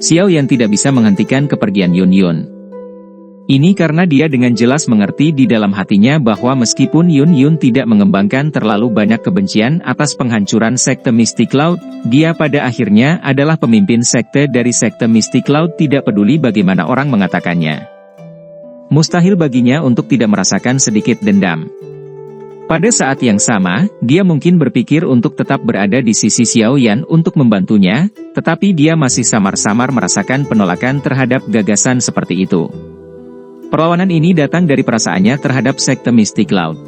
Xiao Yan tidak bisa menghentikan kepergian Yun Yun. Ini karena dia dengan jelas mengerti di dalam hatinya bahwa meskipun Yun Yun tidak mengembangkan terlalu banyak kebencian atas penghancuran sekte Mystic Cloud, dia pada akhirnya adalah pemimpin sekte dari sekte Mystic Cloud, tidak peduli bagaimana orang mengatakannya. Mustahil baginya untuk tidak merasakan sedikit dendam. Pada saat yang sama, dia mungkin berpikir untuk tetap berada di sisi Xiao Yan untuk membantunya, tetapi dia masih samar-samar merasakan penolakan terhadap gagasan seperti itu. Perlawanan ini datang dari perasaannya terhadap sekte Mystic Cloud.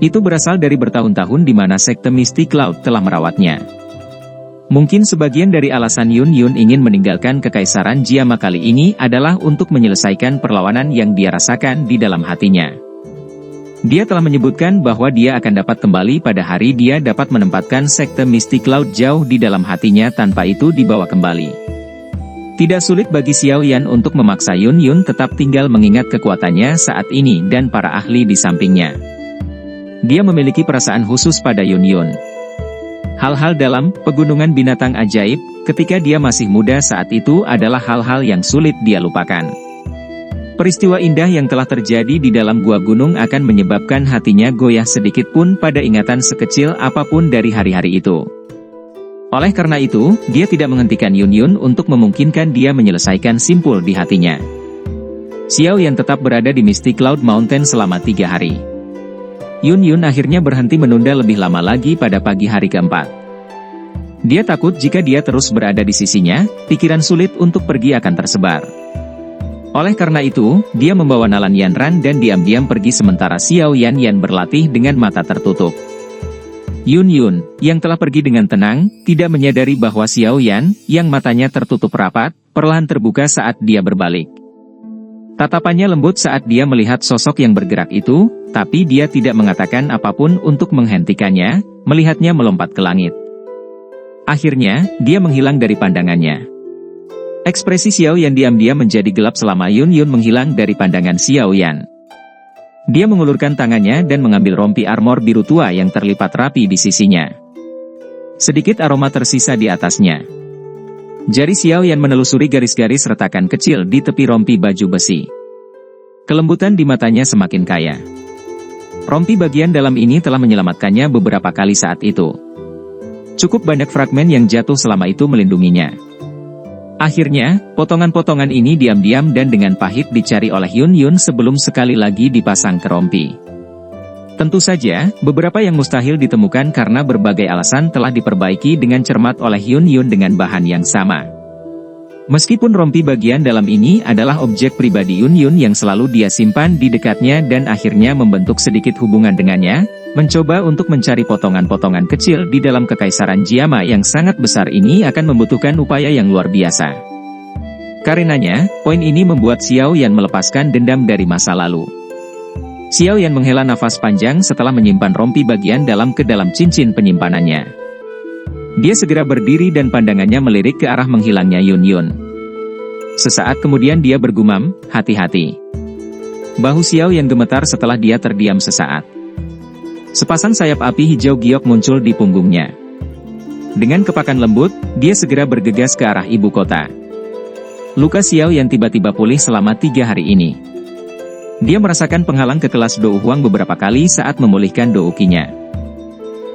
Itu berasal dari bertahun-tahun di mana sekte Mystic Cloud telah merawatnya. Mungkin sebagian dari alasan Yun Yun ingin meninggalkan kekaisaran Jiama kali ini adalah untuk menyelesaikan perlawanan yang dia rasakan di dalam hatinya. Dia telah menyebutkan bahwa dia akan dapat kembali pada hari dia dapat menempatkan sekte Mystic Cloud jauh di dalam hatinya tanpa itu dibawa kembali. Tidak sulit bagi Xiao Yan untuk memaksa Yun Yun tetap tinggal mengingat kekuatannya saat ini dan para ahli di sampingnya. Dia memiliki perasaan khusus pada Yun Yun. Hal-hal dalam pegunungan binatang ajaib ketika dia masih muda saat itu adalah hal-hal yang sulit dia lupakan. Peristiwa indah yang telah terjadi di dalam gua gunung akan menyebabkan hatinya goyah sedikit pun pada ingatan sekecil apapun dari hari-hari itu. Oleh karena itu, dia tidak menghentikan Yun Yun untuk memungkinkan dia menyelesaikan simpul di hatinya. Xiao Yan tetap berada di Mystic Cloud Mountain selama 3 hari. Yun Yun akhirnya berhenti menunda lebih lama lagi pada pagi hari keempat. Dia takut jika dia terus berada di sisinya, pikiran sulit untuk pergi akan tersebar. Oleh karena itu, dia membawa Nalan Yanran dan diam-diam pergi sementara Xiao Yan berlatih dengan mata tertutup. Yun Yun, yang telah pergi dengan tenang, tidak menyadari bahwa Xiao Yan, yang matanya tertutup rapat, perlahan terbuka saat dia berbalik. Tatapannya lembut saat dia melihat sosok yang bergerak itu, tapi dia tidak mengatakan apapun untuk menghentikannya, melihatnya melompat ke langit. Akhirnya, dia menghilang dari pandangannya. Ekspresi Xiao Yan diam-diam menjadi gelap selama Yun Yun menghilang dari pandangan Xiao Yan. Dia mengulurkan tangannya dan mengambil rompi armor biru tua yang terlipat rapi di sisinya. Sedikit aroma tersisa di atasnya. Jari Xiao Yan menelusuri garis-garis retakan kecil di tepi rompi baju besi. Kelembutan di matanya semakin kaya. Rompi bagian dalam ini telah menyelamatkannya beberapa kali saat itu. Cukup banyak fragmen yang jatuh selama itu melindunginya. Akhirnya, potongan-potongan ini diam-diam dan dengan pahit dicari oleh Yun Yun sebelum sekali lagi dipasang ke rompi. Tentu saja, beberapa yang mustahil ditemukan karena berbagai alasan telah diperbaiki dengan cermat oleh Yun Yun dengan bahan yang sama. Meskipun rompi bagian dalam ini adalah objek pribadi Yun Yun yang selalu dia simpan di dekatnya dan akhirnya membentuk sedikit hubungan dengannya, mencoba untuk mencari potongan-potongan kecil di dalam kekaisaran Jiama yang sangat besar ini akan membutuhkan upaya yang luar biasa. Karenanya, poin ini membuat Xiao Yan melepaskan dendam dari masa lalu. Xiao Yan menghela nafas panjang setelah menyimpan rompi bagian dalam ke dalam cincin penyimpanannya. Dia segera berdiri dan pandangannya melirik ke arah menghilangnya Yun Yun. Sesaat kemudian dia bergumam, "Hati-hati." Bahu Xiao Yan gemetar setelah dia terdiam sesaat. Sepasang sayap api hijau giok muncul di punggungnya. Dengan kepakan lembut, dia segera bergegas ke arah ibu kota. Luka Xiao Yan tiba-tiba pulih selama 3 hari ini. Dia merasakan penghalang ke kelas Dou Huang beberapa kali saat memulihkan Dou Qi-nya.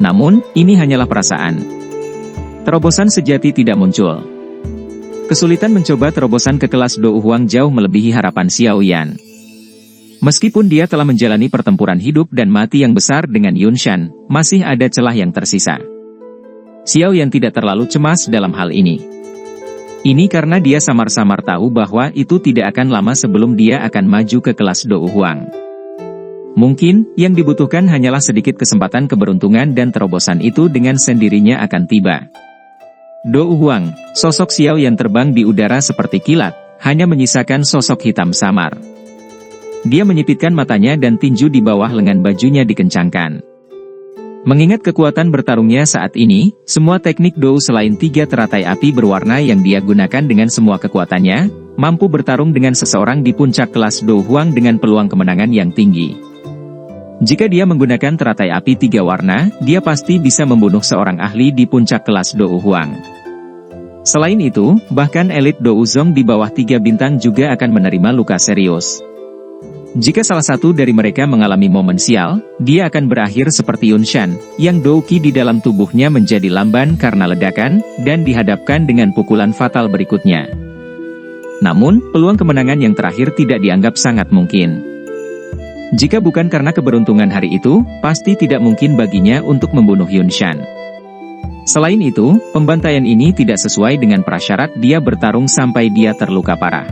Namun, ini hanyalah perasaan. Terobosan sejati tidak muncul. Kesulitan mencoba terobosan ke kelas Dou Huang jauh melebihi harapan Xiao Yan. Meskipun dia telah menjalani pertempuran hidup dan mati yang besar dengan Yun Shan, masih ada celah yang tersisa. Xiao Yan tidak terlalu cemas dalam hal ini. Ini karena dia samar-samar tahu bahwa itu tidak akan lama sebelum dia akan maju ke kelas Dou Huang. Mungkin, yang dibutuhkan hanyalah sedikit kesempatan keberuntungan dan terobosan itu dengan sendirinya akan tiba. Dou Huang, sosok Xiao Yan terbang di udara seperti kilat, hanya menyisakan sosok hitam samar. Dia menyipitkan matanya dan tinju di bawah lengan bajunya dikencangkan. Mengingat kekuatan bertarungnya saat ini, semua teknik Dou selain 3 teratai api berwarna yang dia gunakan dengan semua kekuatannya, mampu bertarung dengan seseorang di puncak kelas Dou Huang dengan peluang kemenangan yang tinggi. Jika dia menggunakan teratai api 3 warna, dia pasti bisa membunuh seorang ahli di puncak kelas Dou Huang. Selain itu, bahkan elit Douzong di bawah 3 bintang juga akan menerima luka serius. Jika salah satu dari mereka mengalami momen sial, dia akan berakhir seperti Yunshan, yang Douqi di dalam tubuhnya menjadi lamban karena ledakan, dan dihadapkan dengan pukulan fatal berikutnya. Namun, peluang kemenangan yang terakhir tidak dianggap sangat mungkin. Jika bukan karena keberuntungan hari itu, pasti tidak mungkin baginya untuk membunuh Yunshan. Selain itu, pembantaian ini tidak sesuai dengan prasyarat dia bertarung sampai dia terluka parah.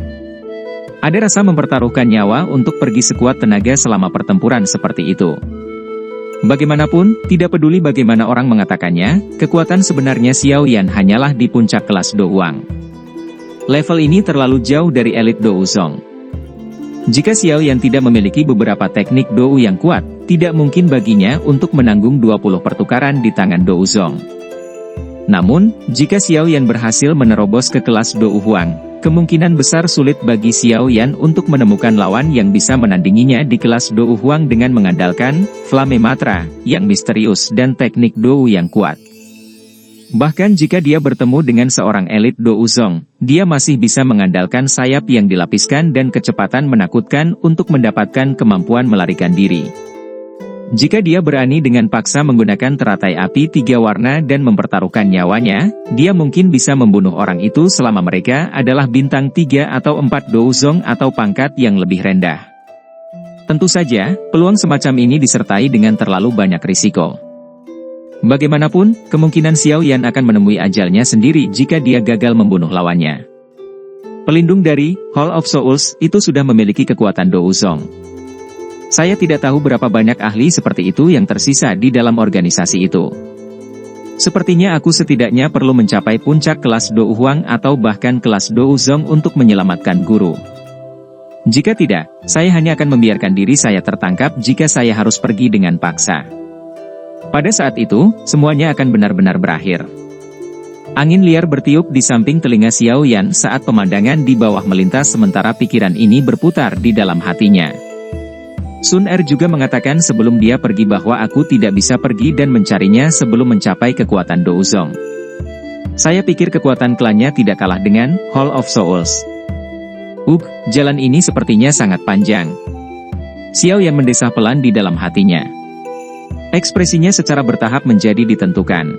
Ada rasa mempertaruhkan nyawa untuk pergi sekuat tenaga selama pertempuran seperti itu. Bagaimanapun, tidak peduli bagaimana orang mengatakannya, kekuatan sebenarnya Xiao Yan hanyalah di puncak kelas Douang. Level ini terlalu jauh dari elit Douzong. Jika Xiao Yan tidak memiliki beberapa teknik Dou yang kuat, tidak mungkin baginya untuk menanggung 20 pertukaran di tangan Douzong. Namun, jika Xiao Yan berhasil menerobos ke kelas Dou Huang, kemungkinan besar sulit bagi Xiao Yan untuk menemukan lawan yang bisa menandinginya di kelas Dou Huang dengan mengandalkan Flame Matra yang misterius dan teknik Dou yang kuat. Bahkan jika dia bertemu dengan seorang elit Douzong, dia masih bisa mengandalkan sayap yang dilapiskan dan kecepatan menakutkan untuk mendapatkan kemampuan melarikan diri. Jika dia berani dengan paksa menggunakan teratai api 3 warna dan mempertaruhkan nyawanya, dia mungkin bisa membunuh orang itu selama mereka adalah bintang 3 atau 4 Douzong atau pangkat yang lebih rendah. Tentu saja, peluang semacam ini disertai dengan terlalu banyak risiko. Bagaimanapun, kemungkinan Xiao Yan akan menemui ajalnya sendiri jika dia gagal membunuh lawannya. Pelindung dari Hall of Souls itu sudah memiliki kekuatan Douzong. Saya tidak tahu berapa banyak ahli seperti itu yang tersisa di dalam organisasi itu. Sepertinya aku setidaknya perlu mencapai puncak kelas Dou Huang atau bahkan kelas Douzong untuk menyelamatkan guru. Jika tidak, saya hanya akan membiarkan diri saya tertangkap jika saya harus pergi dengan paksa. Pada saat itu, semuanya akan benar-benar berakhir. Angin liar bertiup di samping telinga Xiao Yan saat pemandangan di bawah melintas sementara pikiran ini berputar di dalam hatinya. Sun Er juga mengatakan sebelum dia pergi bahwa aku tidak bisa pergi dan mencarinya sebelum mencapai kekuatan Douzong. Saya pikir kekuatan klannya tidak kalah dengan Hall of Souls. Jalan ini sepertinya sangat panjang. Xiao Yan mendesah pelan di dalam hatinya. Ekspresinya secara bertahap menjadi ditentukan.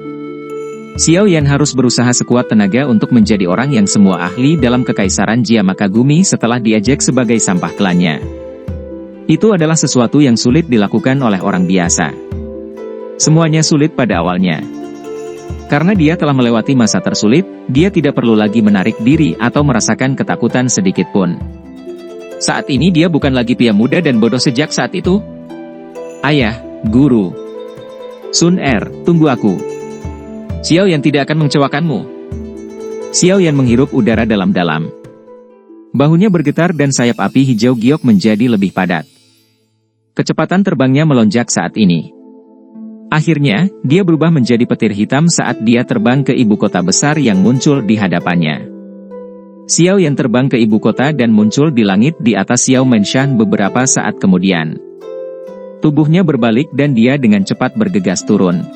Xiao Yan harus berusaha sekuat tenaga untuk menjadi orang yang semua ahli dalam kekaisaran Jia Makagumi setelah diejek sebagai sampah klannya. Itu adalah sesuatu yang sulit dilakukan oleh orang biasa. Semuanya sulit pada awalnya. Karena dia telah melewati masa tersulit, dia tidak perlu lagi menarik diri atau merasakan ketakutan sedikit pun. Saat ini dia bukan lagi pria muda dan bodoh sejak saat itu. Ayah, guru. Sun Er, tunggu aku. Xiao Yan tidak akan mengecewakanmu. Xiao Yan menghirup udara dalam-dalam. Bahunya bergetar dan sayap api hijau giok menjadi lebih padat. Kecepatan terbangnya melonjak saat ini. Akhirnya, dia berubah menjadi petir hitam saat dia terbang ke ibu kota besar yang muncul di hadapannya. Xiao Yan terbang ke ibu kota dan muncul di langit di atas Xiao Menshan beberapa saat kemudian. Tubuhnya berbalik dan dia dengan cepat bergegas turun.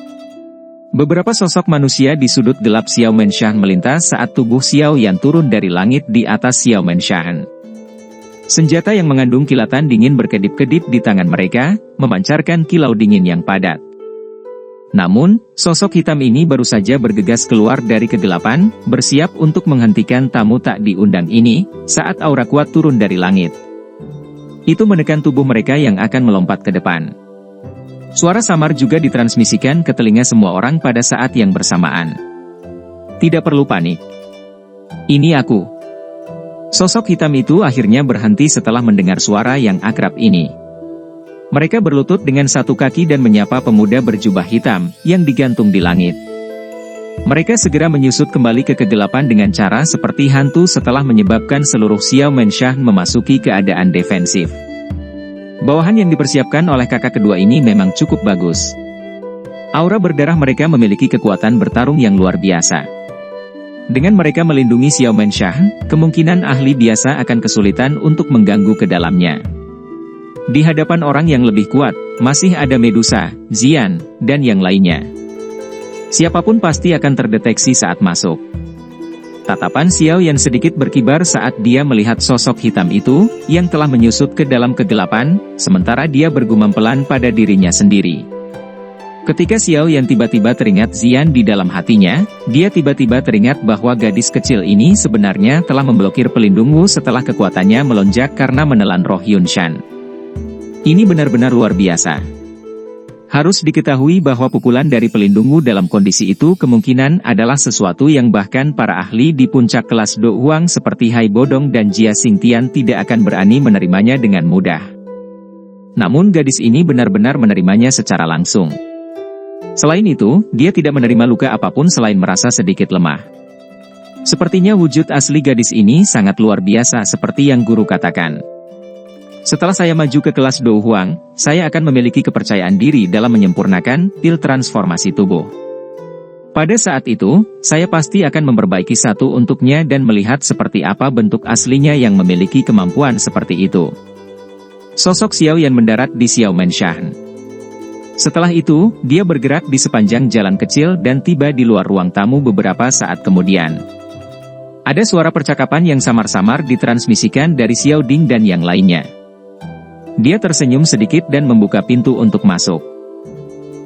Beberapa sosok manusia di sudut gelap Xiao Menshan melintas saat tubuh Xiao Yan turun dari langit di atas Xiao Menshan. Senjata yang mengandung kilatan dingin berkedip-kedip di tangan mereka, memancarkan kilau dingin yang padat. Namun, sosok hitam ini baru saja bergegas keluar dari kegelapan, bersiap untuk menghentikan tamu tak diundang ini, saat aura kuat turun dari langit. Itu menekan tubuh mereka yang akan melompat ke depan. Suara samar juga ditransmisikan ke telinga semua orang pada saat yang bersamaan. Tidak perlu panik. Ini aku. Sosok hitam itu akhirnya berhenti setelah mendengar suara yang akrab ini. Mereka berlutut dengan satu kaki dan menyapa pemuda berjubah hitam, yang digantung di langit. Mereka segera menyusut kembali ke kegelapan dengan cara seperti hantu setelah menyebabkan seluruh Xiao Menshan memasuki keadaan defensif. Bawahan yang dipersiapkan oleh kakak kedua ini memang cukup bagus. Aura berdarah mereka memiliki kekuatan bertarung yang luar biasa. Dengan mereka melindungi Xiao Menshan, kemungkinan ahli biasa akan kesulitan untuk mengganggu ke dalamnya. Di hadapan orang yang lebih kuat, masih ada Medusa, Xian, dan yang lainnya. Siapapun pasti akan terdeteksi saat masuk. Tatapan Xiao Yan sedikit berkibar saat dia melihat sosok hitam itu, yang telah menyusup ke dalam kegelapan, sementara dia bergumam pelan pada dirinya sendiri. Ketika Xiao Yan tiba-tiba teringat Xian di dalam hatinya, dia tiba-tiba teringat bahwa gadis kecil ini sebenarnya telah memblokir pelindung Wu setelah kekuatannya melonjak karena menelan roh Yun Shan. Ini benar-benar luar biasa. Harus diketahui bahwa pukulan dari pelindung Wu dalam kondisi itu kemungkinan adalah sesuatu yang bahkan para ahli di puncak kelas Do Huang seperti Hai Bodong dan Jia Xingtian tidak akan berani menerimanya dengan mudah. Namun gadis ini benar-benar menerimanya secara langsung. Selain itu, dia tidak menerima luka apapun selain merasa sedikit lemah. Sepertinya wujud asli gadis ini sangat luar biasa seperti yang guru katakan. Setelah saya maju ke kelas Do Huang, saya akan memiliki kepercayaan diri dalam menyempurnakan pil transformasi tubuh. Pada saat itu, saya pasti akan memperbaiki satu untuknya dan melihat seperti apa bentuk aslinya yang memiliki kemampuan seperti itu. Sosok Xiao Yan mendarat di Xiaomen Shan. Setelah itu, dia bergerak di sepanjang jalan kecil dan tiba di luar ruang tamu beberapa saat kemudian. Ada suara percakapan yang samar-samar ditransmisikan dari Xiao Ding dan yang lainnya. Dia tersenyum sedikit dan membuka pintu untuk masuk.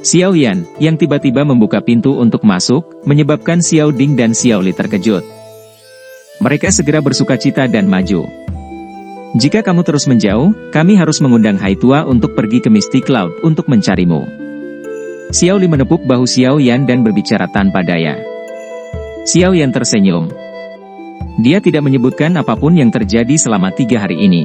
Xiao Yan, yang tiba-tiba membuka pintu untuk masuk, menyebabkan Xiao Ding dan Xiao Li terkejut. Mereka segera bersukacita dan maju. Jika kamu terus menjauh, kami harus mengundang Hai Tua untuk pergi ke Mystic Cloud untuk mencarimu. Xiao Li menepuk bahu Xiao Yan dan berbicara tanpa daya. Xiao Yan tersenyum. Dia tidak menyebutkan apapun yang terjadi selama 3 hari ini.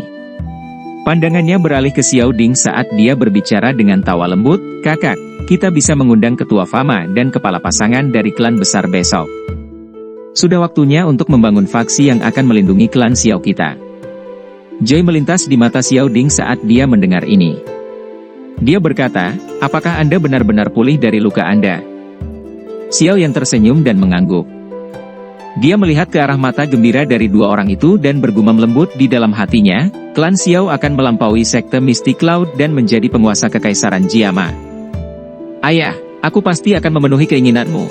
Pandangannya beralih ke Xiao Ding saat dia berbicara dengan tawa lembut, "Kakak, kita bisa mengundang ketua Fama dan kepala pasangan dari klan besar besok. Sudah waktunya untuk membangun faksi yang akan melindungi klan Xiao kita." Joy melintas di mata Xiao Ding saat dia mendengar ini. Dia berkata, "Apakah Anda benar-benar pulih dari luka Anda?" Xiao yang tersenyum dan mengangguk. Dia melihat ke arah mata gembira dari dua orang itu dan bergumam lembut di dalam hatinya, klan Xiao akan melampaui sekte Mystic Cloud dan menjadi penguasa kekaisaran Jiama. "Ayah, aku pasti akan memenuhi keinginanmu."